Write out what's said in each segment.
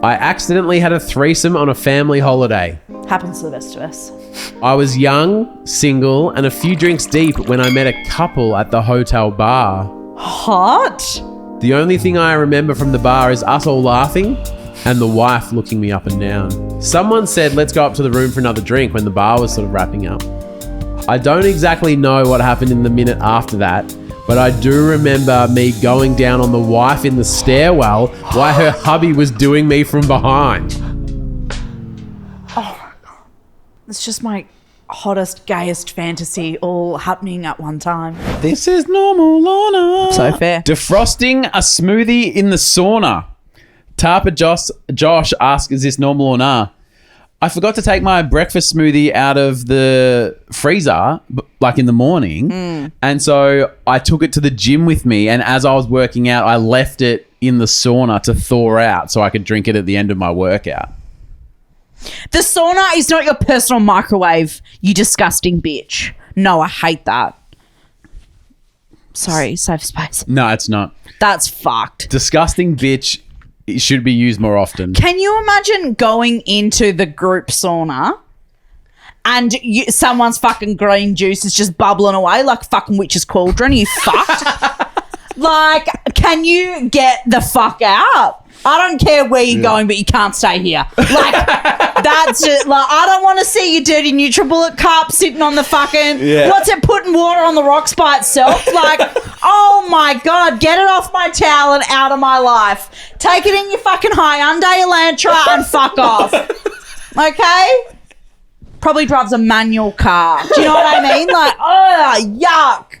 I accidentally had a threesome on a family holiday. Happens to the best of us. I was young, single, and a few drinks deep when I met a couple at the hotel bar. Hot? The only thing I remember from the bar is us all laughing and the wife looking me up and down. Someone said, let's go up to the room for another drink when the bar was sort of wrapping up. I don't exactly know what happened in the minute after that, but I do remember me going down on the wife in the stairwell while her hubby was doing me from behind. Oh my God. It's just my hottest, gayest fantasy all happening at one time. This is normal, Lorna. So fair. Defrosting a smoothie in the sauna. Tarp Josh asks, is this normal or nah? I forgot to take my breakfast smoothie out of the freezer, like in the morning. And so I took it to the gym with me. And as I was working out, I left it in the sauna to thaw out so I could drink it at the end of my workout. The sauna is not your personal microwave, you disgusting bitch. No, I hate that. Sorry, safe space. No, it's not. That's fucked. Disgusting bitch. It should be used more often. Can you imagine going into the group sauna and someone's fucking green juice is just bubbling away like fucking witch's cauldron? Are you fucked? Like, can you get the fuck out? I don't care where you're going, but you can't stay here. Like, that's it. Like, I don't want to see your dirty NutriBullet cup sitting on the fucking... Yeah. What's it, putting water on the rocks by itself? Like, oh my God, get it off my towel and out of my life. Take it in your fucking Hyundai Elantra and fuck off. Okay? Probably drives a manual car. Do you know what I mean? Like, oh, yuck.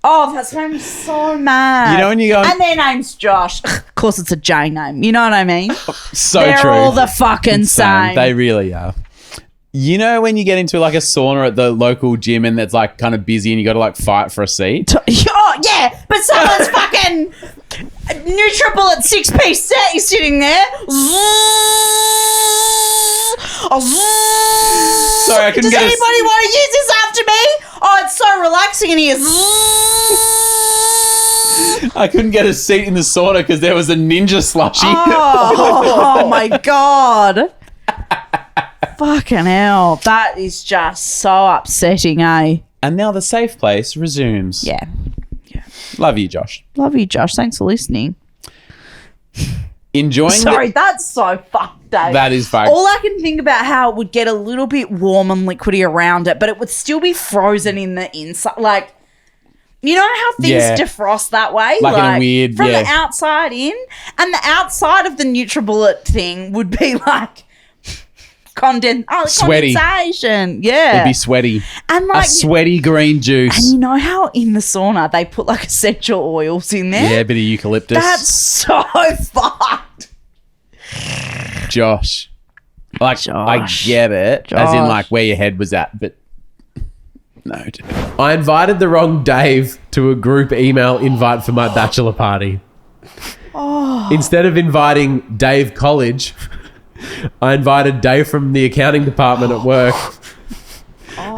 Oh, that's made me so mad. You know when you go... And their name's Josh. Of course, it's a J name. You know what I mean? So They're true. all the fucking same. They really are. You know when you get into like a sauna at the local gym and it's like kind of busy and you got to like fight for a seat? Oh, yeah. But someone's fucking NutriBullet 6-piece set is sitting there. Sorry, I couldn't Does get anybody want to use this after me? Oh, it's so relaxing in here. I couldn't get a seat in the sauna because there was a ninja slushie. Oh my God. Fucking hell. That is just so upsetting, eh? And now the safe place resumes. Yeah. Love you, Josh. Love you, Josh. Thanks for listening. Enjoying Sorry, that's so fucked, Dave. That is fucked. All I can think about how it would get a little bit warm and liquidy around it, but it would still be frozen in the inside. Like, you know how things defrost that way? Like in a weird... From the outside in? And the outside of the NutriBullet thing would be like... Sweaty. Condensation. Yeah. It'd be sweaty. And like... a sweaty green juice. And you know how in the sauna they put like essential oils in there? Yeah, a bit of eucalyptus. That's so fucked. Josh. Like, Josh. I get it. As in like where your head was at, but... No. I invited the wrong Dave to a group email invite for my bachelor party. Instead of inviting Dave College, I invited Dave from the accounting department at work,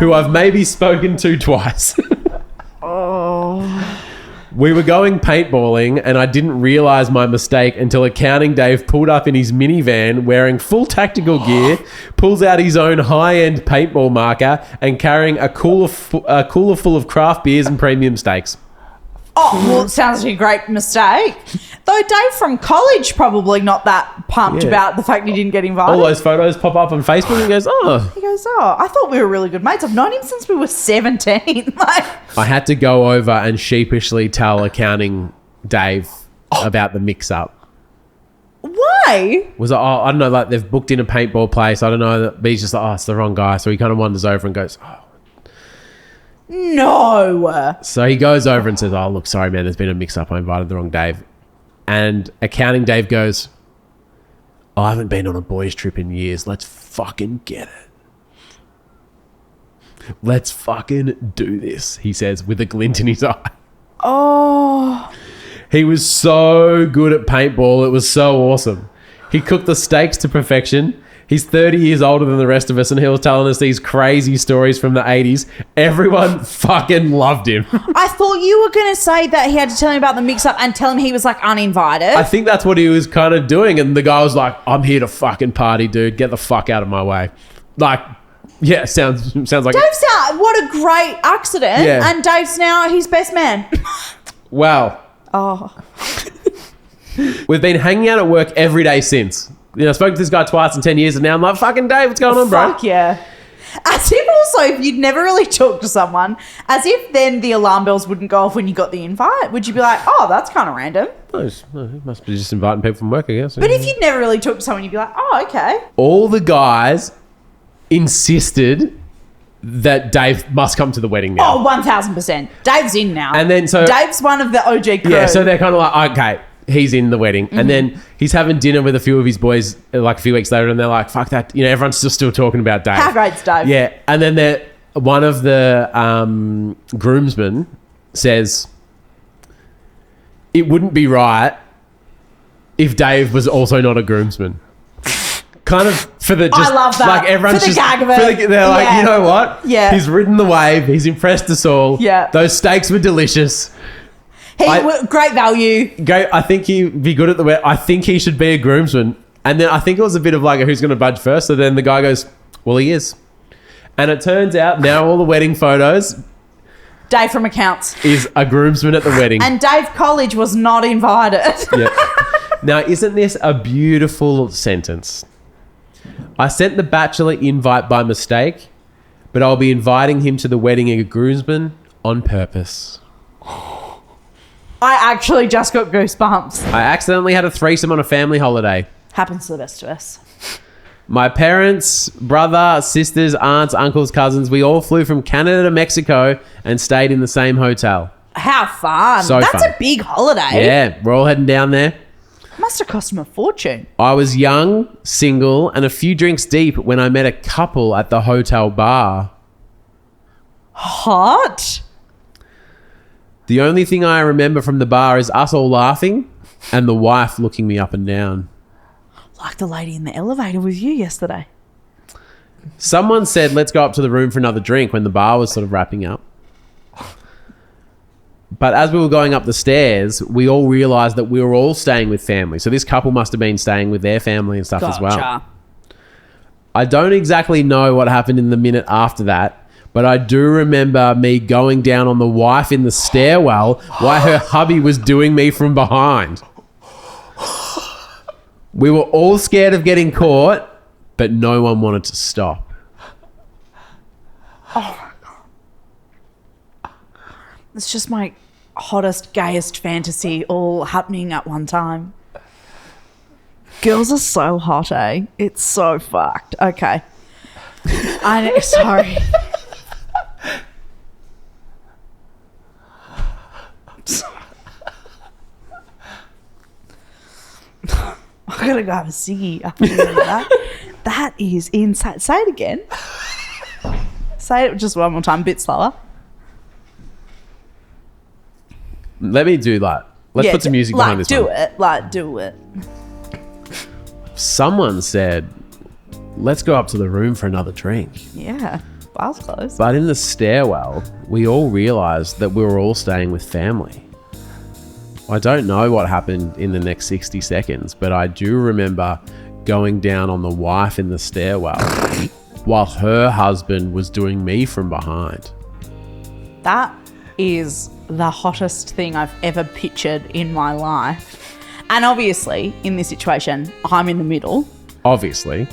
who I've maybe spoken to twice. We were going paintballing and I didn't realise my mistake until accounting Dave pulled up in his minivan wearing full tactical gear, pulls out his own high-end paintball marker and carrying a cooler full of craft beers and premium steaks. Oh, well, it sounds like a great mistake. Though Dave from college probably not that pumped about the fact he didn't get invited. All those photos pop up on Facebook and he goes, I thought we were really good mates. I've known him since we were 17. Like, I had to go over and sheepishly tell accounting Dave about the mix-up. Why? Was it, I don't know, like they've booked in a paintball place. I don't know, but he's just like, it's the wrong guy. So he kind of wanders over and goes, no. So he goes over and says, look, sorry, man, there's been a mix-up. I invited the wrong Dave. And accounting Dave goes, I haven't been on a boys' trip in years. Let's fucking get it. Let's fucking do this, he says with a glint in his eye. Oh. He was so good at paintball. It was so awesome. He cooked the steaks to perfection. He's 30 years older than the rest of us, and he was telling us these crazy stories from the 80s. Everyone fucking loved him. I thought you were going to say that he had to tell him about the mix-up and tell him he was, like, uninvited. I think that's what he was kind of doing, and the guy was like, I'm here to fucking party, dude. Get the fuck out of my way. Like, yeah, sounds like... Dave's now... What a great accident. Yeah. And Dave's now his best man. Wow. Oh. We've been hanging out at work every day since. You know, I spoke to this guy twice in 10 years, and now I'm like, fucking Dave, what's going on, bro? Fuck yeah. As if also, if you'd never really talked to someone, as if then the alarm bells wouldn't go off when you got the invite. Would you be like, oh, that's kind of random? He must be just inviting people from work, I guess. But if you'd never really talked to someone, you'd be like, oh, okay. All the guys insisted that Dave must come to the wedding now. Oh, 1,000%. Dave's in now. And then so... Dave's one of the OG crew. Yeah, so they're kind of like, okay, he's in the wedding. And then he's having dinner with a few of his boys like a few weeks later, and they're like, fuck that. You know, everyone's still talking about Dave. How great's Dave? Yeah. And then one of the groomsmen says, it wouldn't be right if Dave was also not a groomsman. Kind of for the just... I love that. Like everyone's For the just... gag of it. They're like, Yeah. you know what? Yeah. He's ridden the wave. He's impressed us all. Yeah. Those steaks were delicious. Great value. I think he'd be good at the wedding. I think he should be a groomsman. And then I think it was a bit of like a who's going to budge first. So then the guy goes, well, he is. And it turns out now all the wedding photos Dave from accounts. is a groomsman at the wedding. And Dave College was not invited. Yep. Now, isn't this a beautiful sentence? I sent the bachelor invite by mistake, but I'll be inviting him to the wedding as a groomsman on purpose. I actually just got goosebumps. I accidentally had a threesome on a family holiday. Happens to the best of us. My parents, brother, sisters, aunts, uncles, cousins, we all flew from Canada to Mexico and stayed in the same hotel. How fun. So That's fun. a big holiday. Yeah, we're all heading down there. Must have cost him a fortune. I was young, single, and a few drinks deep when I met a couple at the hotel bar. Hot. The only thing I remember from the bar is us all laughing and the wife looking me up and down. Like the lady in the elevator with you yesterday. Someone said, let's go up to the room for another drink when the bar was sort of wrapping up. But as we were going up the stairs, we all realised that we were all staying with family. So this couple must have been staying with their family and stuff as well. I don't exactly know what happened in the minute after that, but I do remember me going down on the wife in the stairwell while her hubby was doing me from behind. We were all scared of getting caught, but no one wanted to stop. Oh my God. It's just my hottest, gayest fantasy all happening at one time. Girls are so hot, eh? It's so fucked. Okay. I know, sorry. I gotta go have a ciggy after that. That is insane. Say it again. Say it just one more time, a bit slower. Let me do that. Let's put some music behind this one. Do it. Someone said, let's go up to the room for another drink. Yeah, bar's closed. But in the stairwell, we all realised that we were all staying with family. I don't know what happened in the next 60 seconds, but I do remember going down on the wife in the stairwell while her husband was doing me from behind. That is the hottest thing I've ever pictured in my life. And obviously, in this situation, I'm in the middle. Obviously,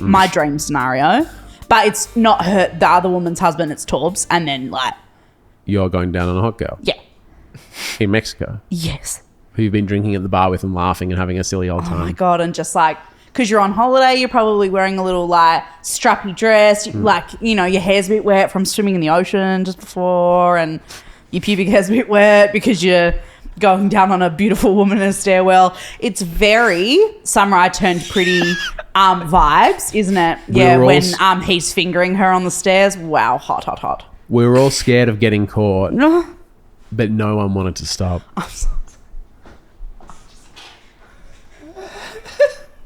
my dream scenario. But it's not her, the other woman's husband, it's Torb's. And then, like... You're going down on a hot girl? Yeah. In Mexico? Yes. Who you've been drinking at the bar with and laughing and having a silly old time. Oh my God, and just like... Because you're on holiday, you're probably wearing a little, like, strappy dress. Like, you know, your hair's a bit wet from swimming in the ocean just before. And your pubic hair's a bit wet because you're going down on a beautiful woman in a stairwell. It's very Summer I Turned Pretty vibes, isn't it? Yeah, when he's fingering her on the stairs. Wow, hot, hot, hot. We were all scared of getting caught, No. but no one wanted to stop. I'm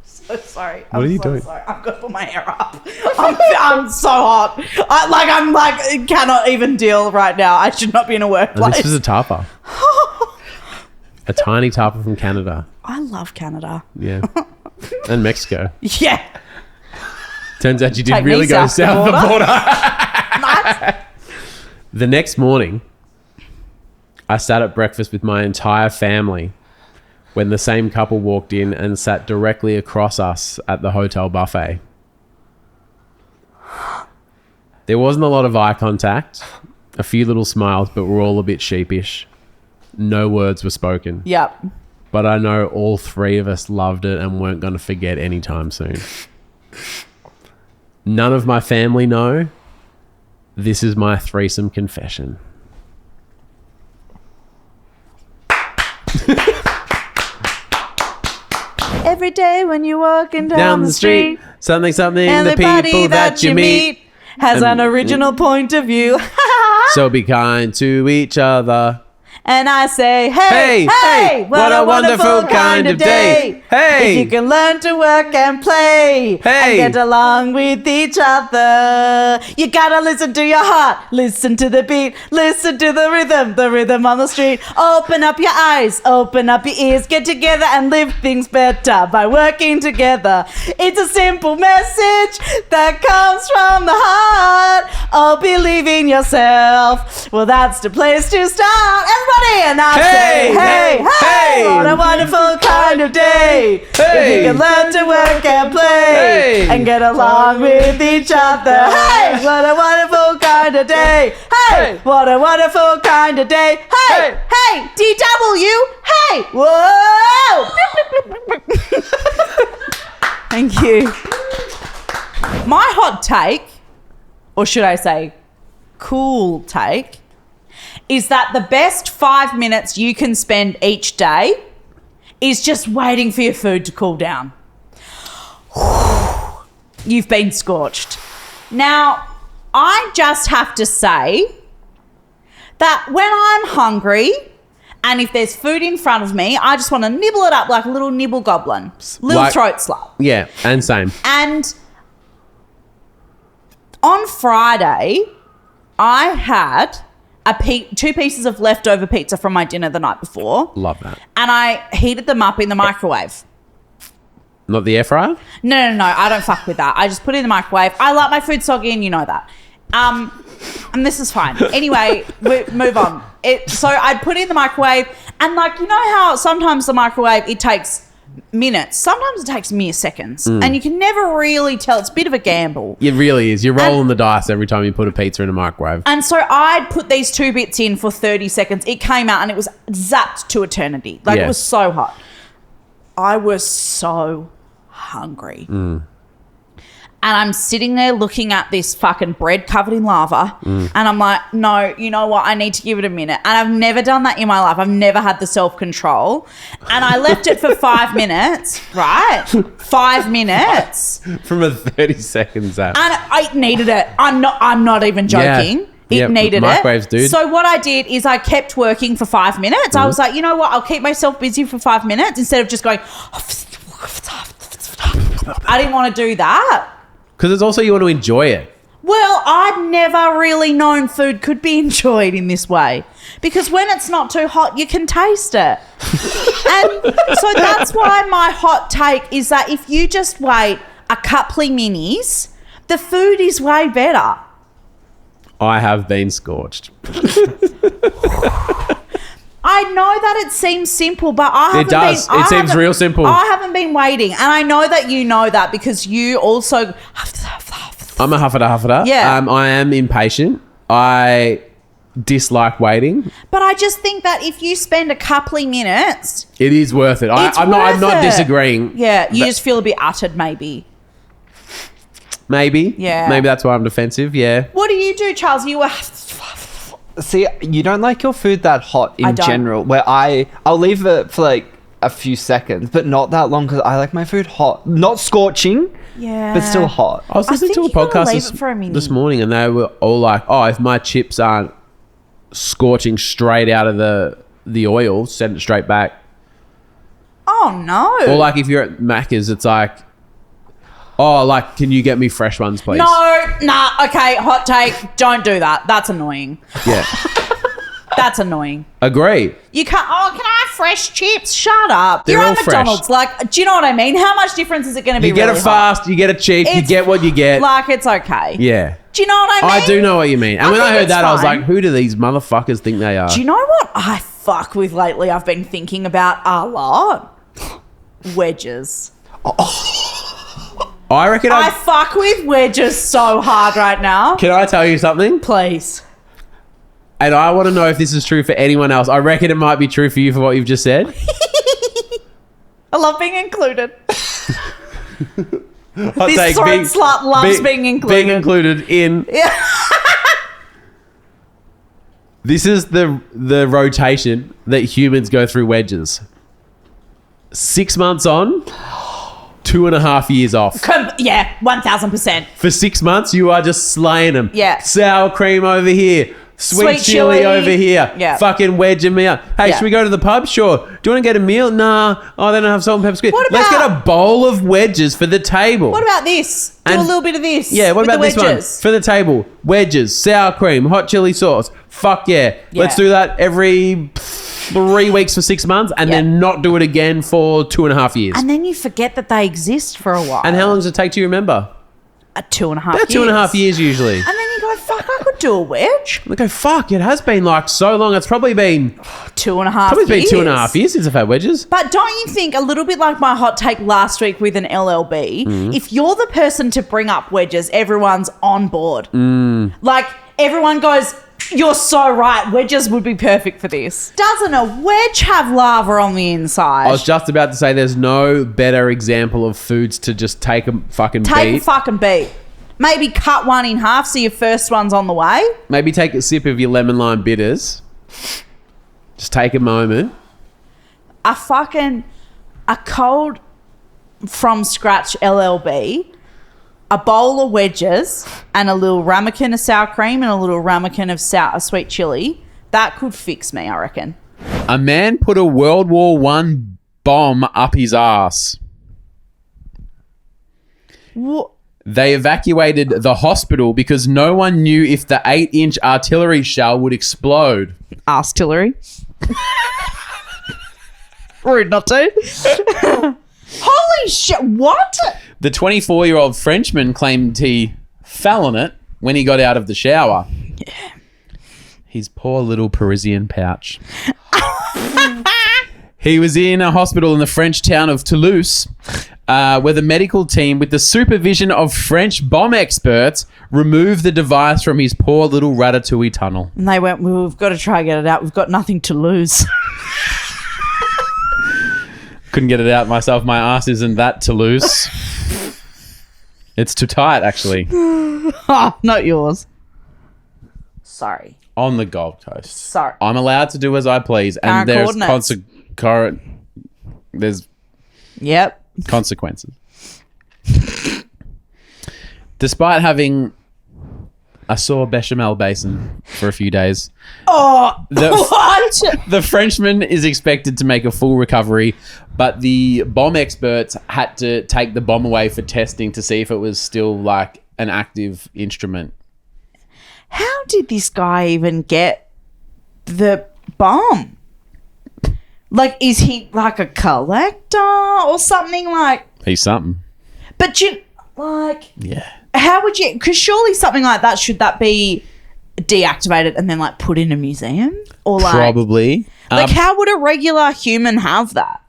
so so sorry. What are you doing? Sorry. I've got to put my hair up. I'm so hot. I cannot even deal right now. I should not be in a And workplace. this is a tarper. A tiny tarper from Canada. I love Canada. Yeah. And Mexico. Yeah. Turns out you did Take me really go south of the border. Nice. The next morning, I sat at breakfast with my entire family when the same couple walked in and sat directly across us at the hotel buffet. There wasn't a lot of eye contact, a few little smiles, but we're all a bit sheepish. No words were spoken. Yep. But I know all three of us loved it and weren't going to forget anytime soon. None of my family know. This is my threesome confession. Every day when you're walking down the street, something, and the people that you meet. has an original point of view. So be kind to each other. And I say, hey, Hey, hey, hey, what a wonderful kind of day. Hey. If you can learn to work and play Hey. and get along with each other. You gotta listen to your heart, listen to the beat, listen to the rhythm on the street. Open up your eyes, open up your ears, get together and live things better by working together. It's a simple message that comes from the heart. Oh, believe in yourself. Well, that's the place to start. Everybody, and I say, hey, hey, what a wonderful kind of day. If you can learn to work and play and get along with each other. Hey, what a wonderful kind of day. Hey, what a wonderful kind of day. Hey, hey, DW. Hey, whoa. Thank you. My hot take, or should I say cool take, is that the best 5 minutes you can spend each day is just waiting for your food to cool down. You've been scorched. Now, I just have to say that when I'm hungry and if there's food in front of me, I just want to nibble it up like a little nibble goblin, little throat slap. Yeah, and same. And on Friday, I had two pieces of leftover pizza from my dinner the night before. Love that. And I heated them up in the microwave. Not the air fryer? No, I don't fuck with that. I just put it in the microwave. I like my food soggy and you know that. And this is fine. Anyway, we move on. So I'd put it in the microwave and like, you know how sometimes the microwave, it takes minutes. Sometimes it takes mere seconds. And you can never really tell. It's a bit of a gamble. It really is. You're rolling the dice every time you put a pizza in a microwave. And so I'd put these 2 bits in for 30 seconds. It came out and it was zapped to eternity. Like Yeah. it was so hot. I was so hungry. And I'm sitting there looking at this fucking bread covered in lava. And I'm like, no, you know what? I need to give it a minute. And I've never done that in my life. I've never had the self-control. And I left it for 5 minutes, right? 5 minutes. From a 30 seconds zap. And I needed it. I'm not even joking. Yeah. It Yep, needed microwaves, it. dude. So what I did is I kept working for 5 minutes. I was like, you know what? I'll keep myself busy for 5 minutes instead of just going. I didn't want to do that. Because it's also you want to enjoy it. Well, I'd never really known food could be enjoyed in this way because when it's not too hot, you can taste it. And so that's why my hot take is that if you just wait a couple of minis, the food is way better. I have been scorched. I know that it seems simple, but I haven't It does. been... It seems real simple. I haven't been waiting. And I know that you know that because you also... I'm a huffada. Yeah. I am impatient. I dislike waiting. But I just think that if you spend a couple of minutes... It is worth it. I'm not disagreeing. Yeah, you just feel a bit uttered maybe. Maybe. Yeah. Maybe that's why I'm defensive. Yeah. What do you do, Charles? You were... See, you don't like your food that hot I in don't. general, where I'll leave it for like a few seconds, but not that long because I like my food hot. Not scorching, Yeah. but still hot. I was listening to a think you gotta leave podcast it for a minute. this morning and they were all like, oh, if my chips aren't scorching straight out of the oil, send it straight back. Oh, no. Or like if you're at Macca's, it's like Oh, like, can you get me fresh ones, please? No, nah, okay, hot take. Don't do that. That's annoying. Yeah. That's annoying. Agree. You can't, can I have fresh chips? Shut up. They're You're all at McDonald's. Like, do you know what I mean? How much difference is it going to be? You get really it fast, you get it cheap, you It's get what you get. Like, it's okay. Yeah. Do you know what I mean? I do know what you mean. And when I think heard it's that, I was fine. like, who do these motherfuckers think they are? Do you know what I fuck with lately? I've been thinking about a lot. Wedges. I reckon I fuck with wedges so hard right now. Can I tell you something? Please. And I want to know if this is true for anyone else. I reckon it might be true for you for what you've just said. I love being included. Hot This take, throat slut loves being included. Being included in. Yeah. This is the rotation that humans go through wedges. 6 months on, 2.5 years off. Yeah, 1000%. For 6 months, you are just slaying them. Yeah. Sour cream over here. Sweet chili over here. Yeah. Fucking wedging me up. Hey, Yeah. should we go to the pub? Sure. Do you want to get a meal? Nah. Oh, they don't have salt and pepper squid. What Let's about- get a bowl of wedges for the table. What about this? Do And- a little bit of this. Yeah, what with about the this one? wedges. For the table. Wedges, sour cream, hot chili sauce. Fuck yeah. Let's Yeah. do that every 3 weeks for 6 months and Yeah. then not do it again for 2.5 years. And then you forget that they exist for a while. And how long does it take to remember? 2.5 About years. 2.5 years usually. And then you go, fuck, I could do a wedge. I go, fuck, it has been like so long. It's probably been 2.5 It's years. been 2.5 years since I've had wedges. But don't you think, a little bit like my hot take last week with an LLB, Mm-hmm. if you're the person to bring up wedges, everyone's on board. Mm. Like, everyone goes, you're so right, wedges would be perfect for this. Doesn't a wedge have lava on the inside? I was just about to say there's no better example of foods to just take a fucking Take a beat. fucking beat. Maybe cut one in half so your first one's on the way. Maybe take a sip of your lemon lime bitters. Just take a moment. A cold from scratch LLB, a bowl of wedges, and a little ramekin of sour cream and a little ramekin of sweet chili. That could fix me, I reckon. A man put a World War I bomb up his ass. What? They evacuated the hospital because no one knew if the 8-inch artillery shell would explode. Artillery. Rude not to. Holy shit, what? The 24-year-old Frenchman claimed he fell on it when he got out of the shower. Yeah. His poor little Parisian pouch. He was in a hospital in the French town of Toulouse, where the medical team, with the supervision of French bomb experts, removed the device from his poor little ratatouille tunnel. And they went, well, we've got to try and get it out. We've got nothing to lose. Couldn't get it out myself. My ass isn't that Toulouse. It's too tight, actually. Oh, not yours. Sorry. On the Gold Coast. Sorry. I'm allowed to do as I please, and Current there's coordinates. Yep. consequences. Despite having a sore bechamel basin for a few days, Oh, The- what? the Frenchman is expected to make a full recovery, but the bomb experts had to take the bomb away for testing to see if it was still like an active instrument. How did this guy even get the bomb? Like, is he like a collector or something like? He's something. But like, Yeah. how would you? Because surely something like that, should that be deactivated and then like put in a museum or like? Probably. Like, how would a regular human have that?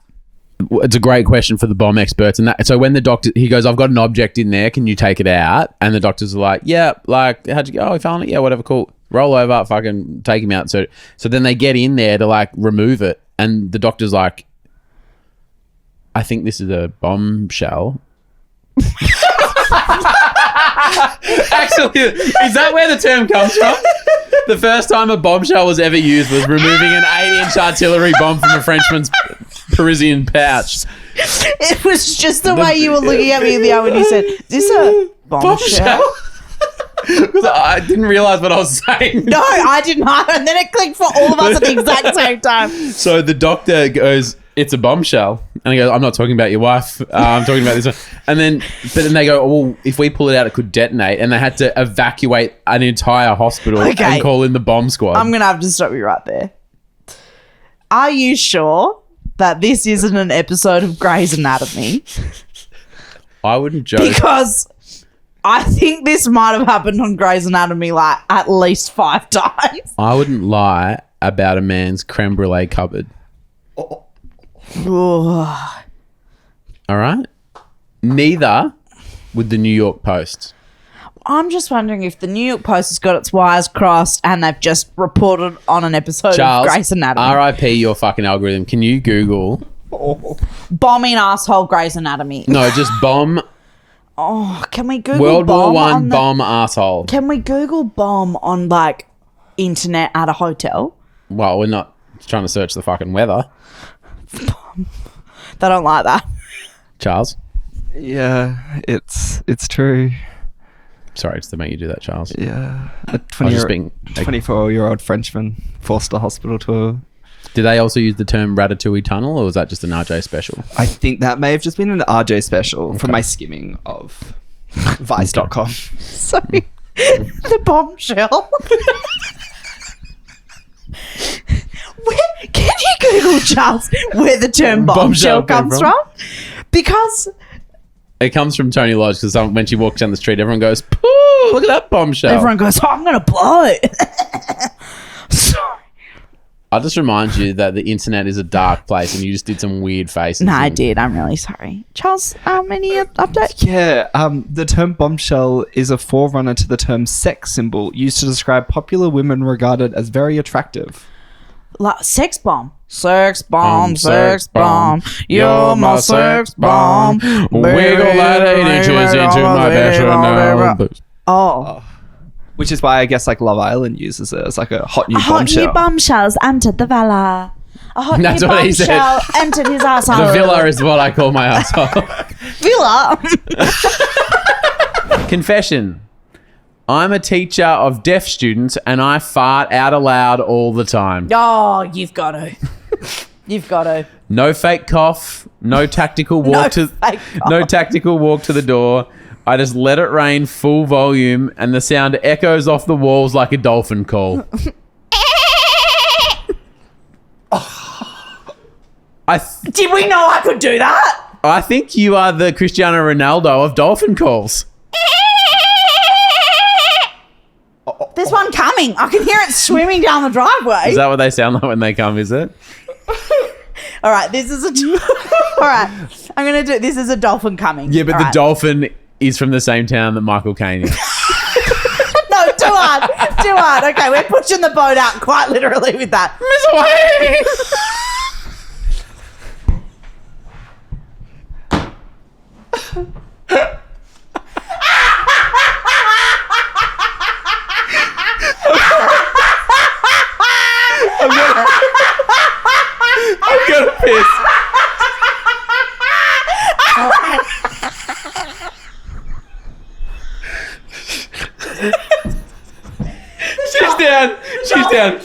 It's a great question for the bomb experts, and that. So when the doctor, he goes, "I've got an object in there. Can you take it out?" And the doctors are like, "Yeah, like how'd you go? Oh, he found it. Yeah, whatever. Cool. Roll over. Fucking take him out." So then they get in there to like remove it, and the doctor's like, "I think this is a bombshell." Actually, is that where the term comes from? The first time a bombshell was ever used was removing an 8-inch artillery bomb from a Frenchman's Parisian pouch. It was just the way you were looking at me the other when you said, "Is this a bombshell?" Because I didn't realize what I was saying. No, I didn't either. And then it clicked for all of us at the exact same time. So the doctor goes, it's a bombshell. And I go, I'm not talking about your wife. I'm talking about this one. And then, but then they go, oh, well, if we pull it out, it could detonate. And they had to evacuate an entire hospital and call in the bomb squad. I'm going to have to stop you right there. Are you sure that this isn't an episode of Grey's Anatomy? I wouldn't joke. Because I think this might have happened on Grey's Anatomy like at least 5 times. I wouldn't lie about a man's creme brulee cupboard. Ugh. All right? Neither would the New York Post. I'm just wondering if the New York Post has got its wires crossed and they've just reported on an episode Charles, of Grey's Anatomy. RIP your fucking algorithm. Can you Google? Bombing asshole Grey's Anatomy. No, just bomb. Oh, can we Google World War bomb One bomb asshole. Can we Google bomb on like internet at a hotel? Well, we're not trying to search the fucking weather. They don't like that. Charles? Yeah, it's true. Sorry to make you do that, Charles. Yeah. A I was just being... 24-year-old Frenchman forced a hospital tour. Did they also use the term Ratatouille Tunnel, or was that just an RJ special? I think that may have just been an RJ special from my skimming of Vice.com. Sorry. The bombshell. Can you Google, Charles, where the term bombshell comes from? Because it comes from Toni Lodge, because when she walks down the street, everyone goes, "Pooh, look at that bombshell." Everyone goes, oh, I'm going to blow it. Sorry. I'll just remind you that the internet is a dark place and you just did some weird faces. No, I did. I'm really sorry. Charles, any update? Yeah, the term bombshell is a forerunner to the term sex symbol used to describe popular women regarded as very attractive. Like, sex bomb. Sex bomb, sex bomb. You're my sex bomb. Wiggle that 8 inches into my bachelor. Oh. Which is why I guess like Love Island uses it as like a hot new A hot bombshell. new bombshells entered the villa. A hot That's new what he said. bombshell entered his asshole. The villa is what I call my asshole. Villa? Confession. I'm a teacher of deaf students and I fart out aloud all the time. Oh, you've got to. You've got to. No fake cough. No tactical walk no tactical walk to the door. I just let it rain full volume and the sound echoes off the walls like a dolphin call. Did we know I could do that? I think you are the Cristiano Ronaldo of dolphin calls. There's one coming. I can hear it swimming down the driveway. Is that what they sound like when they come, is it? All right, this is a... All right, I'm going to do... This is a dolphin coming. Yeah, but All the right. dolphin is from the same town that Michael Caine is. No, too hard. Too hard. Okay, we're pushing the boat out quite literally with that. Miss Away! I'm gonna piss. She's down. She's down.